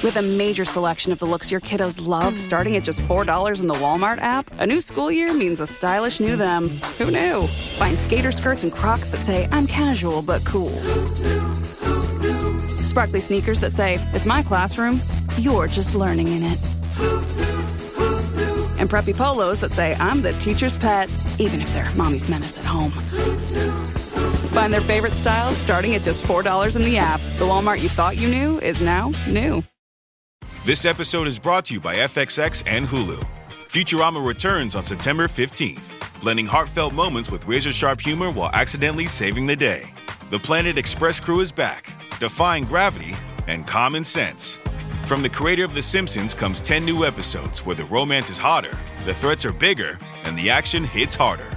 With a major selection of the looks your kiddos love starting at just $4 in the Walmart app, a new school year means a stylish new them. Who knew? Find skater skirts and Crocs that say, I'm casual but cool. Sparkly sneakers that say, it's my classroom, you're just learning in it. And preppy polos that say, I'm the teacher's pet, even if they're mommy's menace at home. Find their favorite styles starting at just $4 in the app. The Walmart you thought you knew is now new. This episode is brought to you by FXX and Hulu. Futurama returns on September 15th, blending heartfelt moments with razor-sharp humor while accidentally saving the day. The Planet Express crew is back, defying gravity and common sense. From the creator of The Simpsons comes 10 new episodes where the romance is hotter, the threats are bigger, and the action hits harder.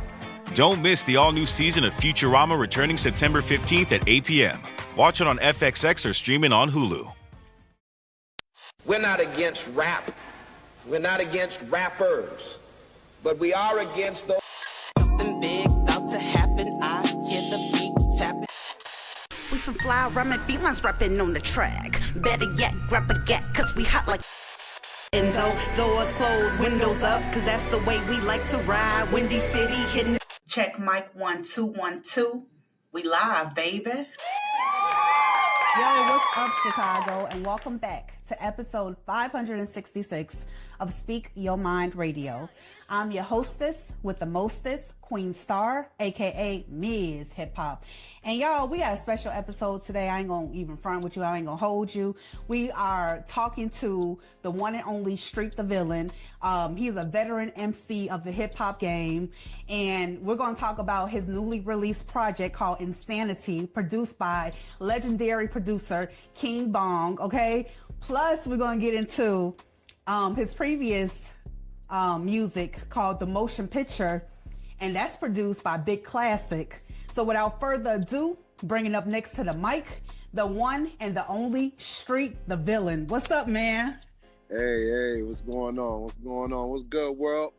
Don't miss the all-new season of Futurama returning September 15th at 8 p.m. Watch it on FXX or stream it on Hulu. We're not against rap. We're not against rappers. But we are against those. Something big about to happen. I hear the beat tapping. We some fly rhyming felines rapping on the track. Better yet, grab a gat, cause we hot like Enzo. Doors closed, windows up, cause that's the way we like to ride. Windy City hitting. Check mic 1 2 1 2. We live, baby. Yo, what's up, Chicago, and welcome back to episode 566 of Speak Your Mind Radio. I'm your hostess with the mostest, Queen Star, aka Ms. Hip Hop. And y'all, we got a special episode today. I ain't gonna even front with you. I ain't gonna hold you. We are talking to the one and only Street the Villan. He's a veteran MC of the hip hop game, and we're gonna talk about his newly released project called NSANITY, produced by legendary producer King Bong. Okay, plus we're gonna get into his previous music called The Motion Picture, and that's produced by Big Classic. So without further ado, bringing up next to the mic, the one and the only Street the Villan. What's up, man? Hey, what's going on? What's good, world?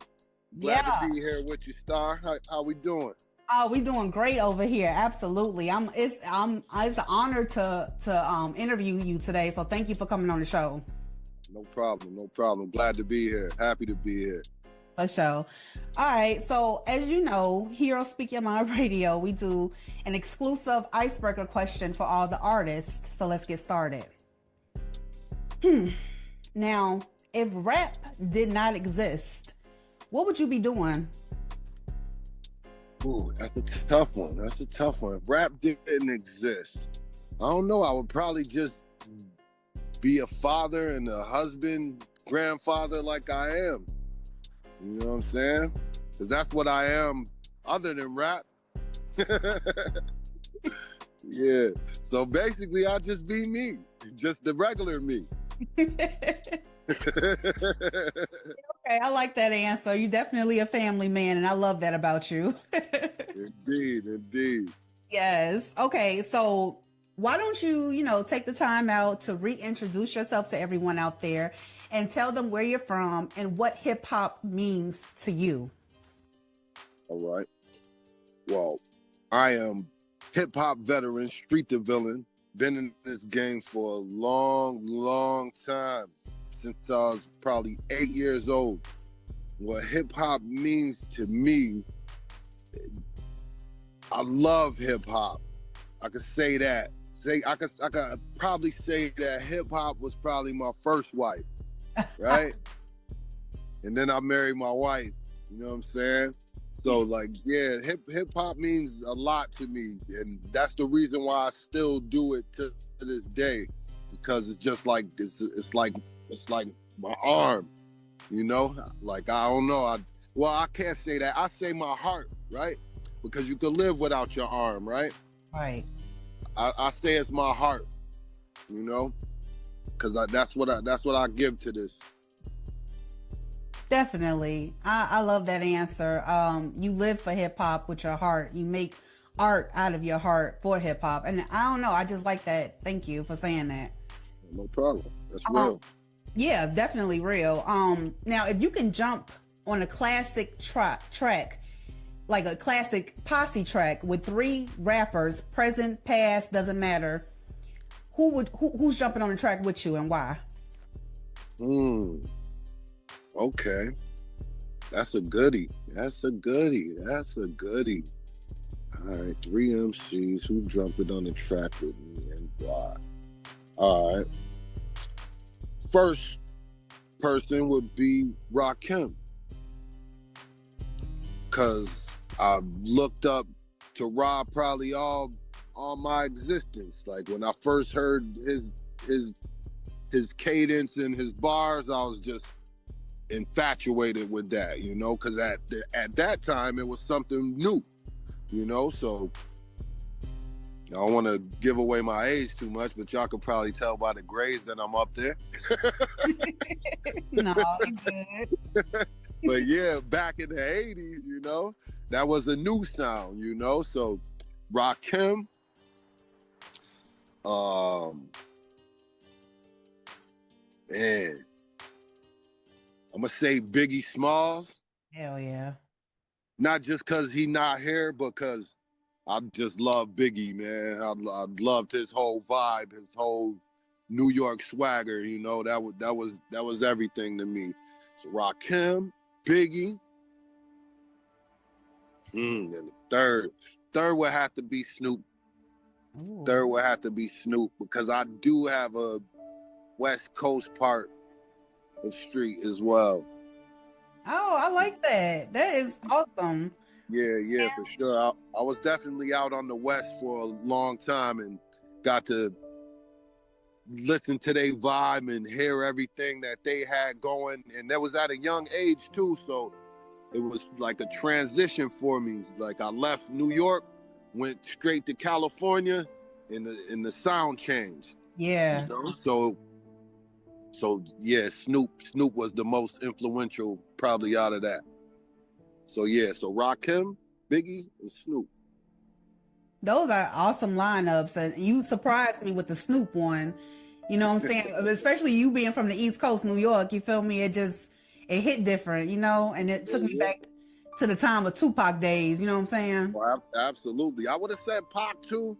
Glad to be here with you, Star. How we doing? Oh, we doing great over here. Absolutely. It's an honor to interview you today. So thank you for coming on the show. No problem. Glad to be here. Happy to be here. For sure. All right. So as you know, here on Speak Your Mind Radio, we do an exclusive icebreaker question for all the artists. So let's get started. Now, if rap did not exist, what would you be doing? Ooh, that's a tough one. If rap didn't exist, I don't know. I would probably just be a father and a husband, grandfather like I am. You know what I'm saying? Because that's what I am other than rap. Yeah. So basically, I'll just be me. Just the regular me. Okay, I like that answer. You're definitely a family man, and I love that about you. Indeed. Yes. Okay, so why don't you, take the time out to reintroduce yourself to everyone out there and tell them where you're from and what hip hop means to you. All right. Well, I am hip hop veteran, Street the Villan. Been in this game for a long time, since I was probably 8 years old. What hip hop means to me, I love hip hop. I could say that. I could probably say that hip hop was probably my first wife, right? And then I married my wife. You know what I'm saying? So hip hop means a lot to me, and that's the reason why I still do it to this day, because it's just like it's like my arm, Like I don't know. I can't say that. I say my heart, right? Because you can live without your arm, right? Right. I say it's my heart, because that's what I give to this. Definitely. I love that answer. You live for hip hop with your heart. You make art out of your heart for hip hop. And I don't know, I just like that. Thank you for saying that. No problem. That's real. Yeah, definitely real. Now, if you can jump on a classic track, like a classic posse track with 3 rappers, present, past, doesn't matter, who's jumping on the track with you and why? Hmm. Okay. That's a goodie. That's a goodie. That's a goodie. All right. 3 MCs who jumped it on the track with me and why. All right. First person would be Rakim. Cause I looked up to Rob probably all my existence. Like when I first heard his cadence and his bars, I was just infatuated with that, you know, because at that time it was something new, you know. So I don't want to give away my age too much, but y'all could probably tell by the grades that I'm up there. No, you good. But yeah, back in the 80s, you know, that was a new sound, you know. So Rakim, man, I'm gonna say Biggie Smalls. Hell yeah. Not just because he not here, because I just love Biggie, man. I loved his whole vibe, his whole New York swagger. You know, that was everything to me. So Rakim, Biggie, and the third would have to be Snoop. Ooh. Third would have to be Snoop, because I do have a West Coast part of street as well. Oh, I like that. That is awesome. Yeah, for sure. I was definitely out on the West for a long time and got to listen to their vibe and hear everything that they had going. And that was at a young age too, so it was like a transition for me. Like I left New York, went straight to California, and the sound changed. Yeah. You know? So yeah, Snoop was the most influential probably out of that. So yeah, so Rakim, Biggie, and Snoop. Those are awesome lineups, and you surprised me with the Snoop one. You know what I'm saying? Especially you being from the East Coast, New York, you feel me? It hit different, you know, and it took me back to the time of Tupac days, you know what I'm saying? Well, absolutely. I would have said Pac too,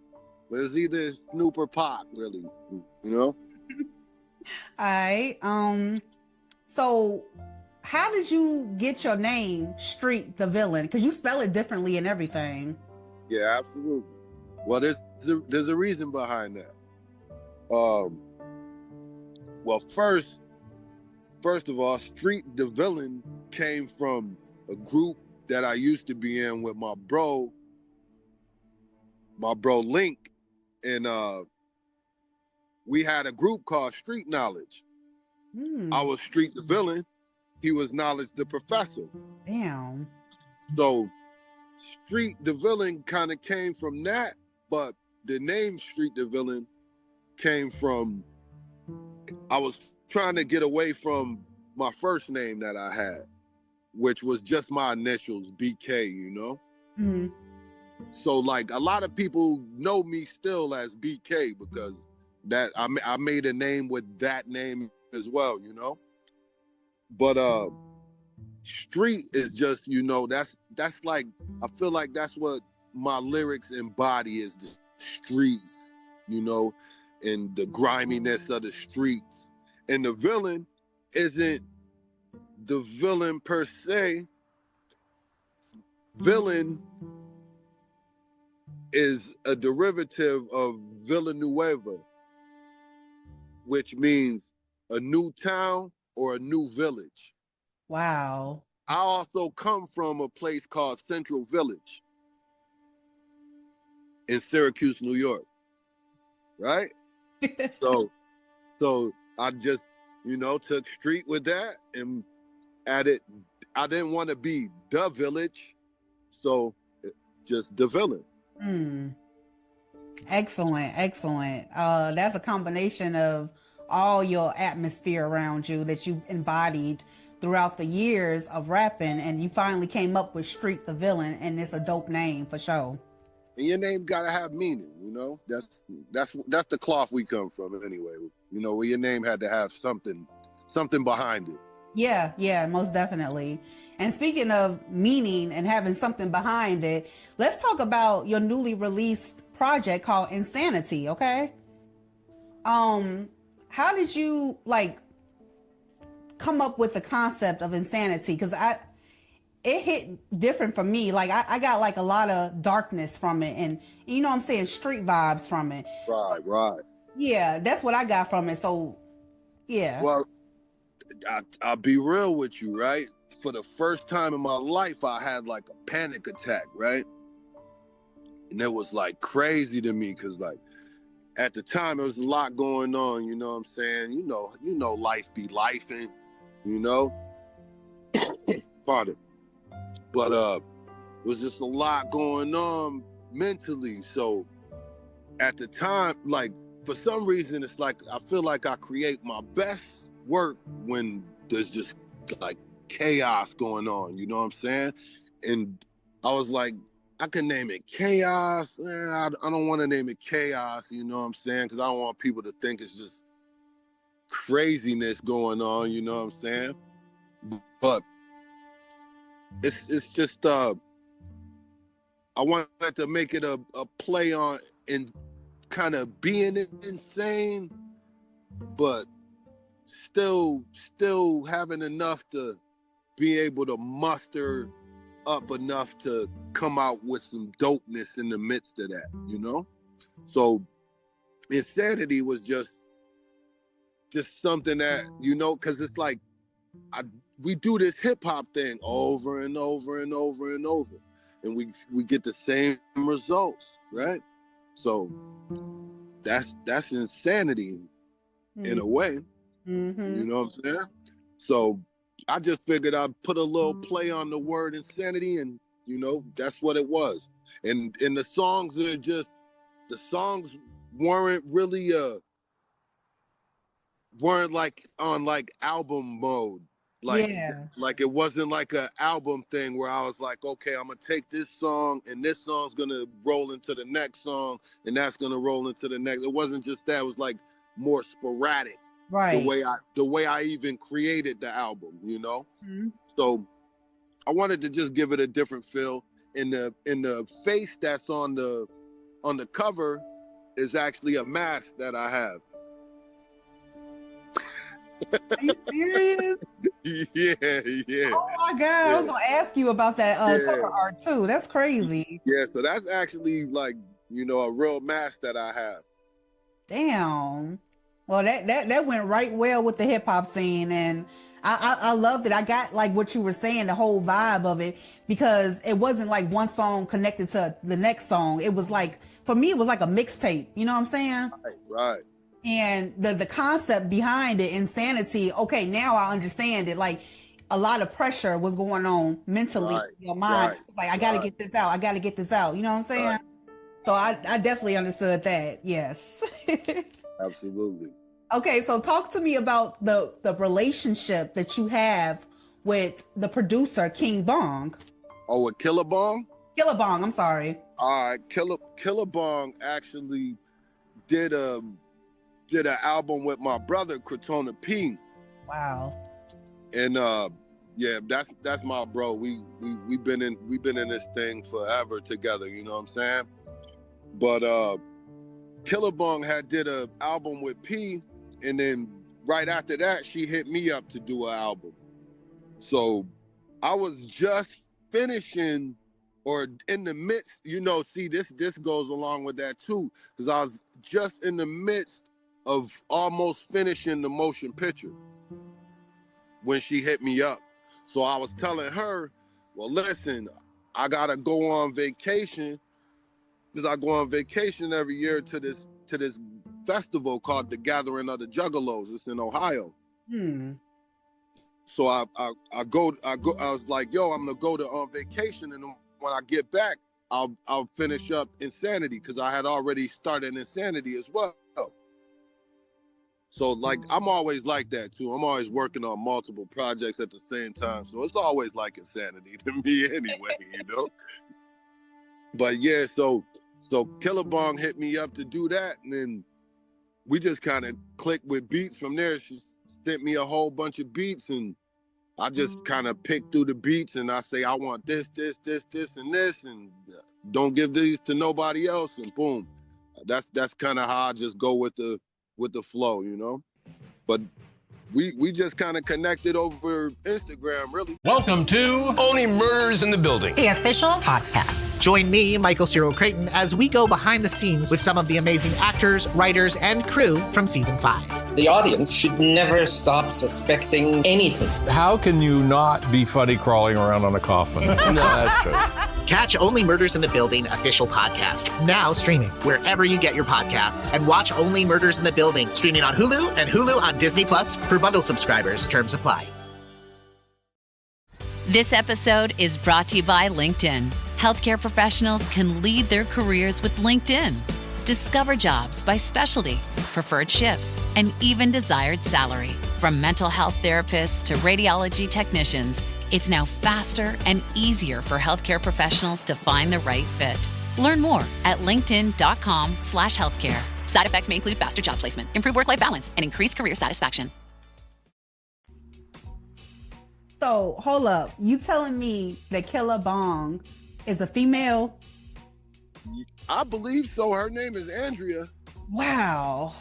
but it's either Snoop or Pac, really. You know? All right. So how did you get your name, Street the Villain? Because you spell it differently and everything. Yeah, absolutely. Well, there's a reason behind that. Well, first of all, Street the Villain came from a group that I used to be in with my bro Link, and we had a group called Street Knowledge. I was Street the Villain, he was Knowledge the Professor. Damn. So Street the Villain kind of came from that, but the name Street the Villain came from, I was trying to get away from my first name that I had, which was just my initials, BK, you know? Mm-hmm. So like a lot of people know me still as BK because that I made a name with that name as well, you know? But Street is just, you know, that's like, I feel like that's what my lyrics embody, is the streets, you know, and the griminess of the streets. And the villain isn't the villain per se. Villain is a derivative of Villanueva, which means a new town or a new village. Wow. I also come from a place called Central Village in Syracuse, New York, right? So I just, you know, took street with that and added, I didn't want to be the village, so just the villain. Excellent. That's a combination of all your atmosphere around you that you embodied throughout the years of rapping, and you finally came up with Street the Villain, and it's a dope name for sure. And your name gotta have meaning, you know. That's the cloth we come from anyway. You know, where your name had to have something behind it. Yeah, most definitely. And speaking of meaning and having something behind it, let's talk about your newly released project called NSANITY, okay? How did you, like, come up with the concept of insanity? Because it hit different for me. Like I got like a lot of darkness from it, and you know what I'm saying, street vibes from it. Right. Yeah, that's what I got from it. So yeah. Well, I'll be real with you, right? For the first time in my life, I had like a panic attack, right? And it was like crazy to me because like at the time there was a lot going on, you know what I'm saying? You know, life be lifing, you know? Pardon. But it was just a lot going on mentally. So at the time, like for some reason, it's like I feel like I create my best work when there's just like chaos going on, you know what I'm saying? And I was like, I can name it chaos. I don't want to name it chaos, you know what I'm saying? Because I don't want people to think it's just craziness going on, you know what I'm saying? But it's just I wanted to make it a play on and kind of being insane, but still having enough to be able to muster up enough to come out with some dopeness in the midst of that, you know? So insanity was just something that, you know, because it's like we do this hip-hop thing over and over and over and over, and we get the same results, right? So that's insanity in a way. Mm-hmm. You know what I'm saying? So I just figured I'd put a little play on the word insanity, and you know, that's what it was. And the songs are just, the songs weren't really weren't like on like album mode. Like it wasn't like an album thing where I was like, okay, I'm gonna take this song and this song's gonna roll into the next song and that's gonna roll into the next. It wasn't just that. It was like more sporadic. Right. The way I even created the album, you know. Mm-hmm. So I wanted to just give it a different feel. In the face that's on the cover is actually a mask that I have. Are you serious? Yeah. Oh my God. I was gonna ask you about that cover art too. That's crazy. Yeah, so that's actually like, you know, a real mask that I have. Damn. Well, that went right well with the hip hop scene, and I loved it. I got like what you were saying, the whole vibe of it, because it wasn't like one song connected to the next song. It was like, for me, it was like a mixtape. You know what I'm saying? Right. And the concept behind it, insanity. Okay, now I understand it. Like a lot of pressure was going on mentally, in your mind. Like I got to get this out. I got to get this out. You know what I'm saying? Right. So I definitely understood that. Yes. Absolutely. Okay, so talk to me about the relationship that you have with the producer King Bong. Oh, with Killer Bong? Killer Bong, I'm sorry. All right, Killer Bong actually did an album with my brother Kratona P. Wow. And yeah, that's my bro. We've been in this thing forever together, you know what I'm saying? But Killer Bong had did an album with P, and then right after that, she hit me up to do an album. So I was just finishing, or in the midst, you know, see, this goes along with that too, because I was just in the midst of almost finishing the motion picture when she hit me up. So I was telling her, well, listen, I gotta go on vacation, because I go on vacation every year to this festival called the Gathering of the Juggalos. It's in Ohio. So I was like, yo, I'm gonna go to on vacation, and when I get back, I'll finish up Insanity, because I had already started Insanity as well. So like, I'm always like that too. I'm always working on multiple projects at the same time. So it's always like Insanity to me anyway, you know? But yeah, so Killer Bong hit me up to do that, and then we just kind of clicked with beats from there. She sent me a whole bunch of beats, and I just kind of picked through the beats, and I say, I want this, and this, and don't give these to nobody else, and boom. That's kind of how I just go with the flow, you know? But we just kind of connected over Instagram, really. Welcome to Only Murders in the Building, the official podcast. Join me, Michael Cyril Creighton, as we go behind the scenes with some of the amazing actors, writers, and crew from season 5. The audience should never stop suspecting anything. How can you not be funny crawling around on a coffin? No, that's true. Catch Only Murders in the Building official podcast, now streaming wherever you get your podcasts. And watch Only Murders in the Building, streaming on Hulu and Hulu on Disney Plus for bundle subscribers. Terms apply. This episode is brought to you by LinkedIn. Healthcare professionals can lead their careers with LinkedIn. Discover jobs by specialty, preferred shifts, and even desired salary. From mental health therapists to radiology technicians, it's now faster and easier for healthcare professionals to find the right fit. Learn more at linkedin.com/healthcare. Side effects may include faster job placement, improved work-life balance, and increased career satisfaction. So, hold up. You telling me that Killa Bong is a female? I believe so. Her name is Andrea. Wow.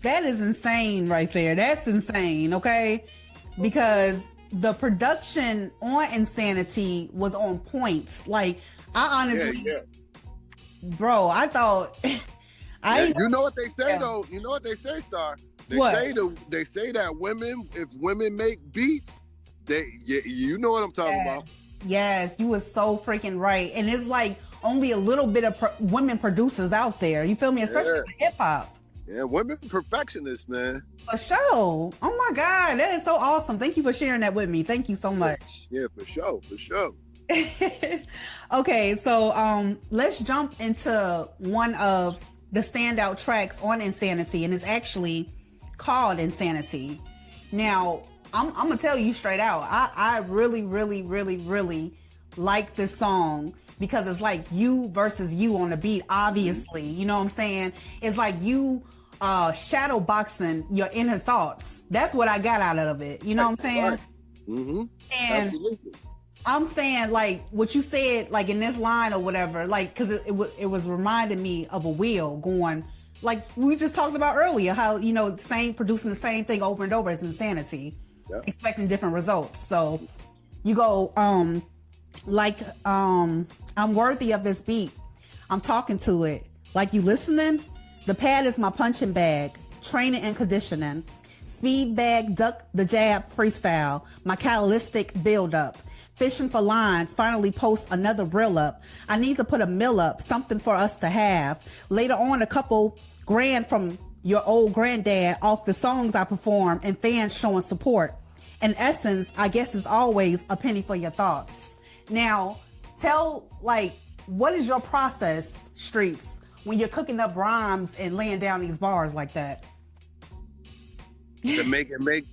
That is insane right there. That's insane, okay? Because the production on Insanity was on point. Like, I honestly, bro, I thought... you know what they say, though? You know what they say, Star? They say that women, if women make beats, you know what I'm talking about. Yes, you were so freaking right. And it's like only a little bit of women producers out there. You feel me? Especially in hip hop. Yeah, women perfectionists, man. For sure. Oh my God, that is so awesome. Thank you for sharing that with me. Thank you so much. Yeah, for sure. Okay, so let's jump into one of the standout tracks on Insanity, and it's actually called Insanity. Now, I'm gonna tell you straight out, I really, really, really, really like this song because it's like you versus you on the beat, obviously. You know what I'm saying? It's like you shadow boxing your inner thoughts. That's what I got out of it. You know what I'm saying? Right. Mm-hmm. And absolutely. I'm saying, like, what you said, like, in this line or whatever, like, because it was reminding me of a wheel going, like we just talked about earlier, how, you know, producing the same thing over and over is insanity. Yep. Expecting different results. So you go, I'm worthy of this beat. I'm talking to it. Like, you listening? The pad is my punching bag, training and conditioning. Speed bag, duck the jab, freestyle. My catalytic build up. Fishing for lines, finally post another reel up. I need to put a mill up, something for us to have. Later on, a couple grand from your old granddad off the songs I perform and fans showing support. In essence, I guess it's always a penny for your thoughts. Now, tell, like, what is your process, Streets, when you're cooking up rhymes and laying down these bars like that? To make it make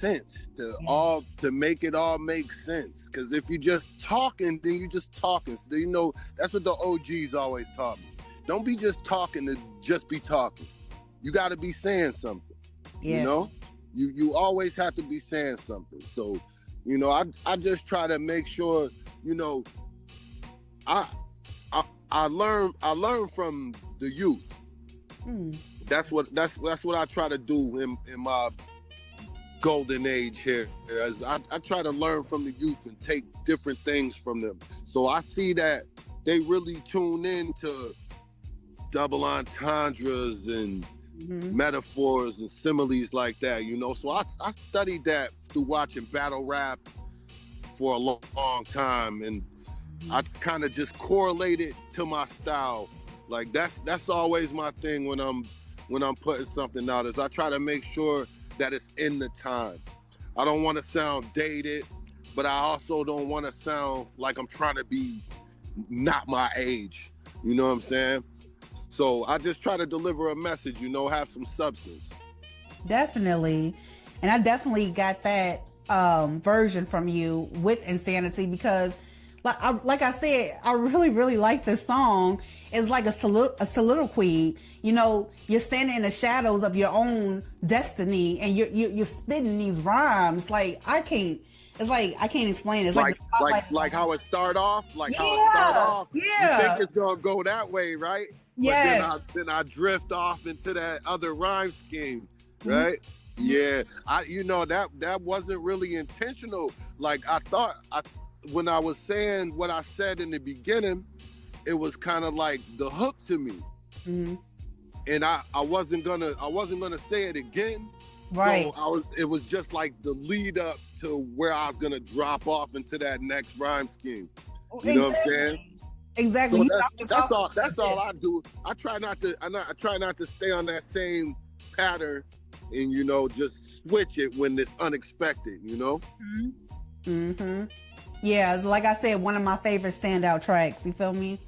sense, to make it all make sense. Because if you just talking, then you just talking. So, you know, that's what the OGs always taught me. Don't be just talking to just be talking. You got to be saying something. You know, you always have to be saying something. So, you know, I just try to make sure, you know, I learn from the youth. That's what I try to do in my golden age here. As I try to learn from the youth and take different things from them. So I see that they really tune in to double entendres and metaphors and similes like that, you know. So I studied that through watching battle rap for a long time, and I kind of just correlated to my style. Like that's always my thing when I'm putting something out, is I try to make sure that it's in the time. I don't want to sound dated, but I also don't want to sound like I'm trying to be not my age. You know what I'm saying? So I just try to deliver a message, you know, have some substance. Definitely. And I definitely got that version from you with Insanity, because like I said, I really, really like this song. It's like a soliloquy. You know, you're standing in the shadows of your own destiny, and you're spitting these rhymes. Like, I can't explain it. It's like how it start off. You think it's gonna go that way, right? Yeah. But then I drift off into that other rhyme scheme, right? Yeah, that wasn't really intentional. Like when I was saying what I said in the beginning, it was kind of like the hook to me, and I wasn't gonna say it again. Right. So it was just like the lead up to where I was gonna drop off into that next rhyme scheme. You know what I'm saying? Exactly. So that's all I do. I try not to stay on that same pattern, and just switch it when it's unexpected. Yeah, like I said, one of my favorite standout tracks. You feel me?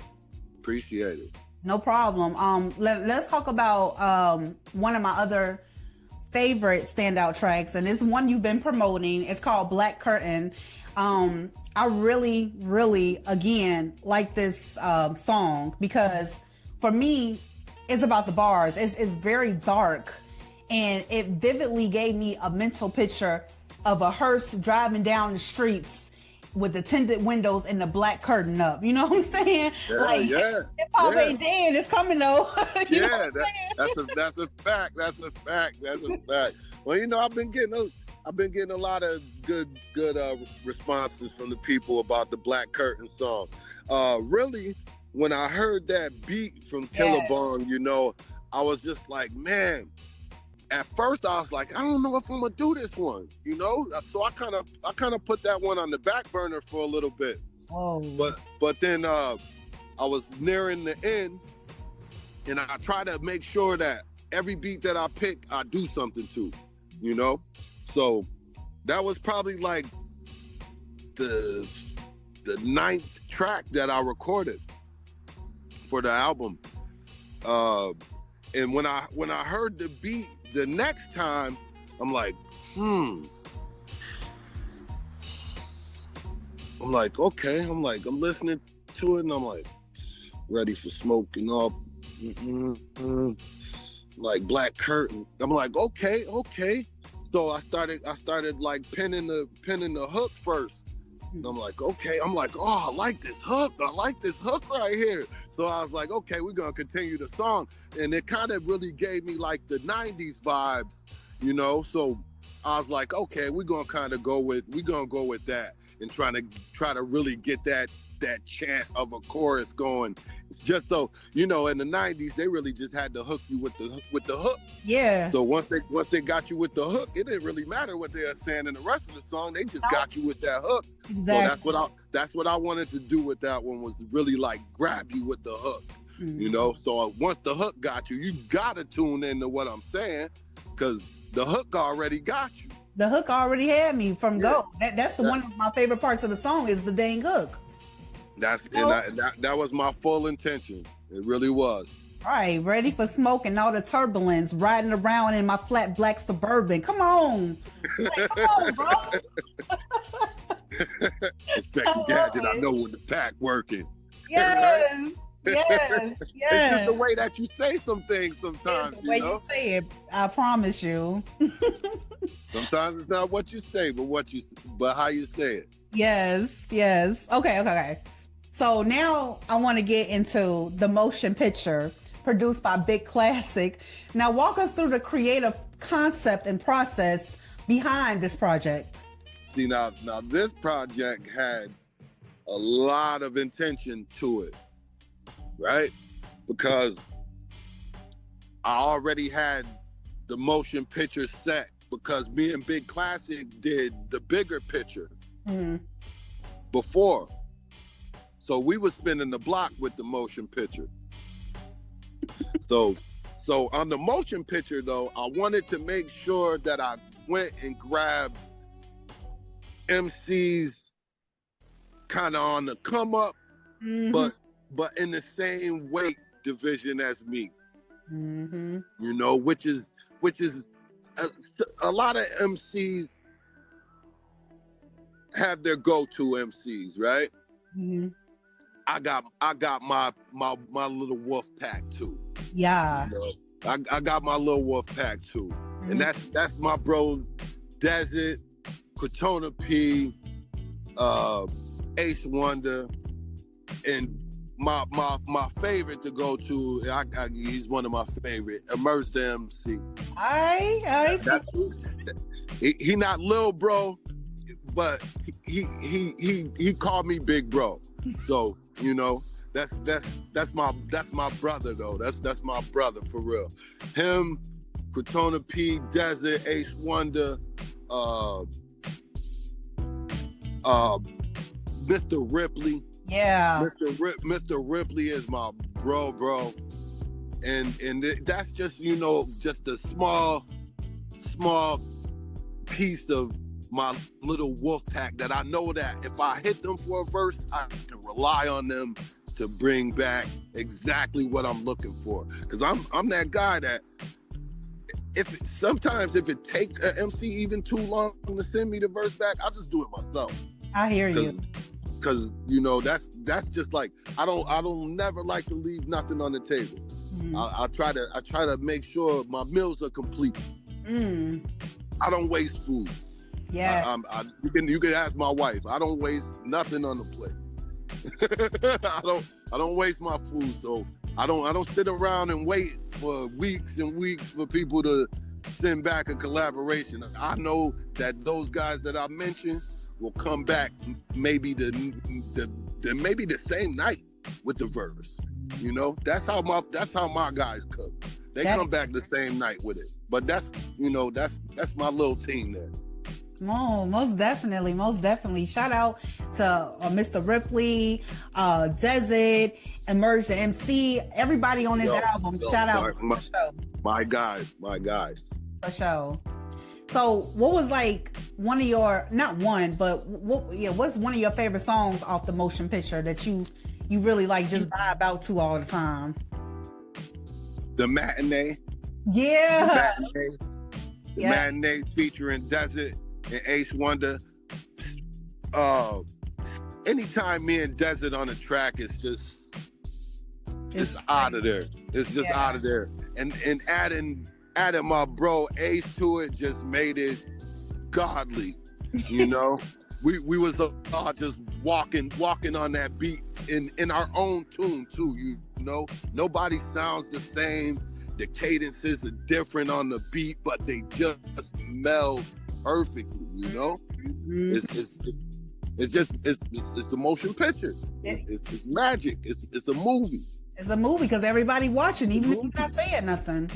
Appreciate it. No problem. Let's talk about one of my other favorite standout tracks, and it's one you've been promoting. It's called Black Curtain. I really, really, again, like this song because for me, it's about the bars. It's very dark, and it vividly gave me a mental picture of a hearse driving down the streets with the tinted windows and the black curtain up. You know what I'm saying? Yeah, hip hop ain't dead. It's coming though. You know what I'm saying? That's a fact. That's a fact. Well, I've been getting a lot of good responses from the people about the Black Curtain song. Really, when I heard that beat from Killabong, I was just like, man. At first, I was like, I don't know if I'm gonna do this one, So I kind of put that one on the back burner for a little bit. Oh. But then I was nearing the end, and I try to make sure that every beat that I pick, I do something to, So that was probably like the 9th track that I recorded for the album. And when I heard the beat the next time, I'm like, I'm like, okay. I'm listening to it, and I'm like, ready for smoke and all. Like Black Curtain. I'm like, okay. So I started like pinning the hook first. And I'm like, okay. I'm like, oh, I like this hook. Right here. So I was like, okay, we're gonna continue the song. And it kind of really gave me like the 90s vibes, So I was like, okay, we're gonna go with that and try to really get that chant of a chorus going. It's just so in the 90s they really just had to hook you with the hook. Yeah. So once they got you with the hook, it didn't really matter what they were saying in the rest of the song. They just got you with that hook. Exactly. So that's what I wanted to do with that one, was really like grab you with the hook. So once the hook got you, you gotta tune into what I'm saying, because the hook already got you. The hook already had me from go. That's one of my favorite parts of the song is the dang hook. That was my full intention. It really was. All right, ready for smoke and all the turbulence, riding around in my flat black Suburban. Come on. Come on, bro. Inspector Gadget, I know when the pack working. Yes. Yes. It's just the way that you say some things sometimes. It's the way you say it. I promise you. Sometimes it's not what you say, but how you say it. Yes. Okay. So now I want to get into the motion picture produced by Big Classic. Now walk us through the creative concept and process behind this project. See, now this project had a lot of intention to it, right? Because I already had the motion picture set, because me and Big Classic did the bigger picture before. So we were spinning the block with the motion picture. So on the motion picture though, I wanted to make sure that I went and grabbed MCs kind of on the come up, but in the same weight division as me. Which is a lot of MCs have their go-to MCs, right? I got my little wolf pack too. Yeah. I got my little wolf pack too. And that's my bro Desert, Cortona P, Ace Wonder, and my favorite to go to, he's one of my favorite. Emerge the MC. He not little bro, but he called me big bro. So you know that's my brother though. That's my brother for real. Him, Cortona P, Desert, Ace Wonder, Mr. Ripley. Yeah. Mr. Ripley is my bro. And that's just, you know, just a small piece of my little wolf pack that I know that if I hit them for a verse, I can rely on them to bring back exactly what I'm looking for. Because I'm that guy that sometimes if it takes an MC even too long to send me the verse back, I'll just do it myself. I hear you. Because you know that's just like I don't never like to leave nothing on the table. I try to make sure my meals are complete. I don't waste food. Yeah. You can ask my wife. I don't waste nothing on the plate. I don't waste my food. So I don't sit around and wait for weeks and weeks for people to send back a collaboration. I know that those guys that I mentioned will come back maybe the same night with the verse. You know, that's how my guys cook. They come back the same night with it. But that's my little team there. Oh, most definitely. Shout out to Mr. Ripley, Desert, Emerge the MC, everybody on this album. Shout out to the show. My guys. For sure. So what was like one of your, not one, but what's one of your favorite songs off the motion picture that you really like just vibe out to all the time? The Matinee. Yeah. The Matinee featuring Desert and Ace Wonder. Anytime me and Desert on the track, it's just out of there. It's just out of there. And adding my bro Ace to it just made it godly. You know, we was all just walking on that beat in our own tune too. You know, nobody sounds the same. The cadences are different on the beat, but they just meld perfectly. You know, it's a motion picture. It's magic. It's a movie. It's a movie because everybody watching, even if you're not saying nothing.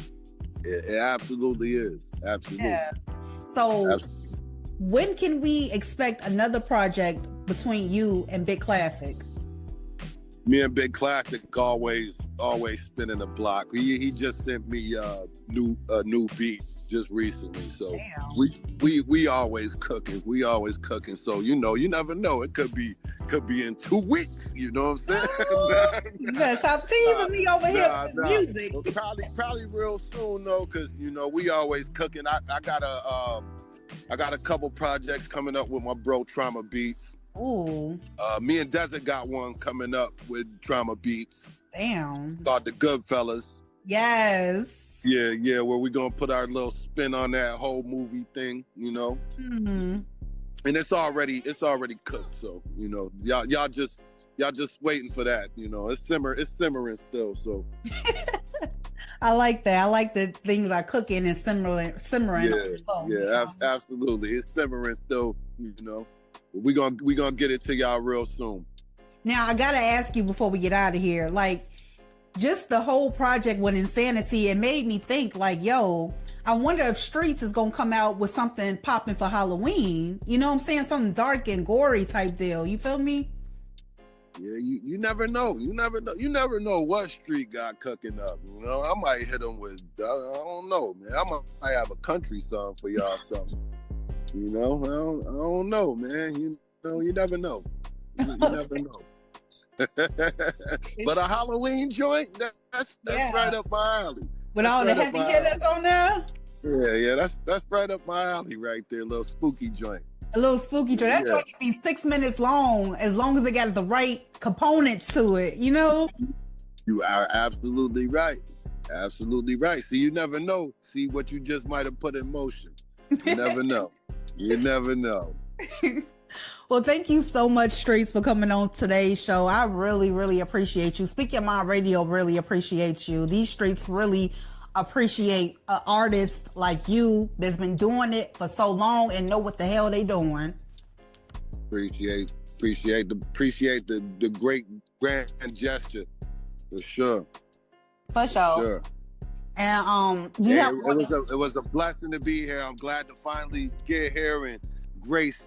It absolutely is. Absolutely. Yeah. So, when can we expect another project between you and Big Classic? Me and Big Classic always spinning the block. He just sent me a new beat just recently. So we always cooking. So you never know. It could be in 2 weeks. You know what I'm saying? You better stop teasing me over here with this music. Well, probably real soon though, because we always cooking. I got a couple projects coming up with my bro Trauma Beats. Ooh. Me and Desert got one coming up with Trauma Beats. Damn. Called The Goodfellas. Yes. Yeah, where we gonna put our little spin on that whole movie thing, Mm-hmm. And it's already cooked, so y'all just waiting for that. It's simmering still. So I like that. I like that things are cooking and simmering. Absolutely. It's simmering still. We gonna get it to y'all real soon. Now I gotta ask you before we get out of here, like, just the whole project with NSANITY, it made me think like, yo, I wonder if Streets is gonna come out with something popping for Halloween. You know what I'm saying? Something dark and gory type deal. You feel me? Yeah, you never know. You never know what Street got cooking up. I might hit him with, I don't know, man. I might have a country song for y'all something. I don't know, man. You never know. You never know. But a Halloween joint, that's right up my alley. With all the heavy hitters on there? Yeah, that's right up my alley right there. A little spooky joint. A little spooky joint. That joint can be 6 minutes long as it got the right components to it, You are absolutely right. Absolutely right. See, you never know. See what you just might have put in motion. You never know. You never know. Well, thank you so much, Streets, for coming on today's show. I really, really appreciate you. Speak Your Mind Radio really appreciates you. These streets really appreciate an artist like you that's been doing it for so long and know what the hell they doing. Appreciate the great grand gesture, for sure. For sure. And it was a blessing to be here. I'm glad to finally get here and grace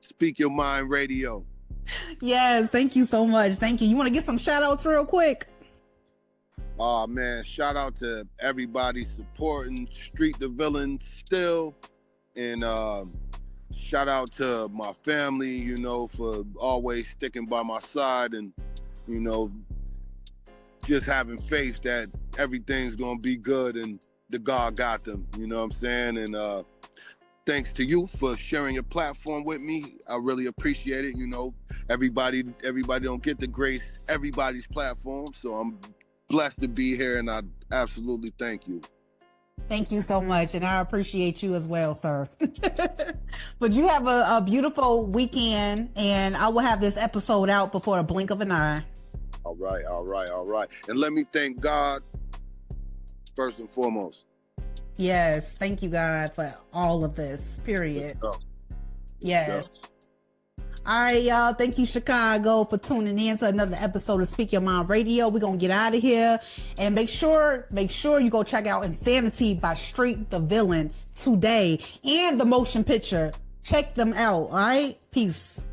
Speak Your Mind Radio. Yes, thank you so much. Thank you. You want to get some shout outs real quick? Oh man, shout out to everybody supporting Street the Villan still, and shout out to my family, you know, for always sticking by my side, and you know, just having faith that everything's gonna be good and the God got them, you know what I'm saying? And thanks to you for sharing your platform with me. I really appreciate it. You know, everybody don't get to grace everybody's platform, so I'm blessed to be here, and I absolutely thank you. Thank you so much, and I appreciate you as well, sir. But you have a beautiful weekend, and I will have this episode out before the blink of an eye. All right. And let me thank God first and foremost. Yes, thank you, God, for all of this, period. Yes. All right, y'all. Thank you, Chicago, for tuning in to another episode of Speak Your Mind Radio. We're going to get out of here, and make sure you go check out NSANITY by Street the Villan today, and the motion picture. Check them out. All right. Peace.